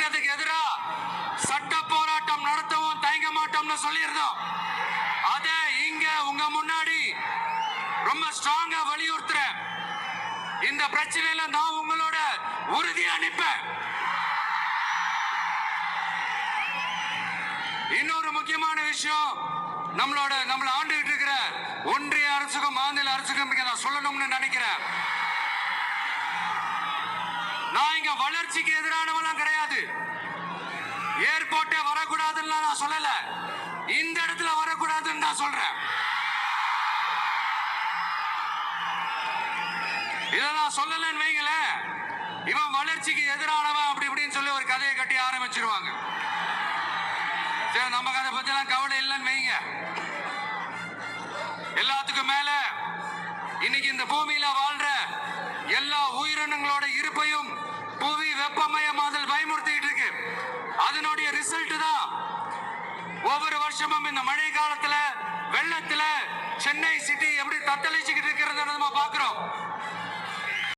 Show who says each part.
Speaker 1: திட்டத்துக்கு எதிராக சட்ட போராட்டம் நடத்தவும் தயங்க மாட்டோம்னு சொல்லியிருந்தோம். அதை இங்க உங்க முன்னாடி ரொம்ப ஸ்ட்ராங்கா வலியுறுத்துறேன். இந்த பிரச்சனையில நான் உங்களோட உறுதியா நிற்பேன். இன்னொரு முக்கியமான விஷயம், நம்மள ஆண்டுகிட்டு இருக்கிற ஒன்றிய அரசுக்கும் மாநில அரசுக்கும் நான் சொல்லணும்னு நினைக்கிறேன். நான் இங்க வளர்ச்சிக்கு எதிரானவெல்லாம் கிடையாது. ஏர்போர்ட்டே வரக்கூடாதுன்னு நான் சொல்லல, இந்த இடத்துல வரக்கூடாதுன்னு நான் சொல்றேன். இதை நான் சொல்லலன்னு வைங்களேன், இவன் வளர்ச்சிக்கு எதிரானவன் அப்படி இப்படின்னு சொல்லி ஒரு கதையை கட்டி ஆரம்பிச்சிருவாங்க. நமக்கு அதை பத்தி எல்லாம் கவலை இல்லைன்னு வைங்க. எல்லாத்துக்கும் மேல இன்னைக்கு இந்த பூமியில வாழ்ற எல்லா உயிரினங்களோட இருப்பையும் புவி வெப்பமயமாதல் பயமுறுத்திட்டு இருக்கு. அதனுடைய ரிசல்ட் தான் ஒவ்வொரு வருஷமும் இந்த மழை காலத்துல வெள்ளத்துல சென்னை சிட்டி எப்படி தத்தளிச்சுக்கிட்டு இருக்கிறத நம்ம பாக்குறோம்.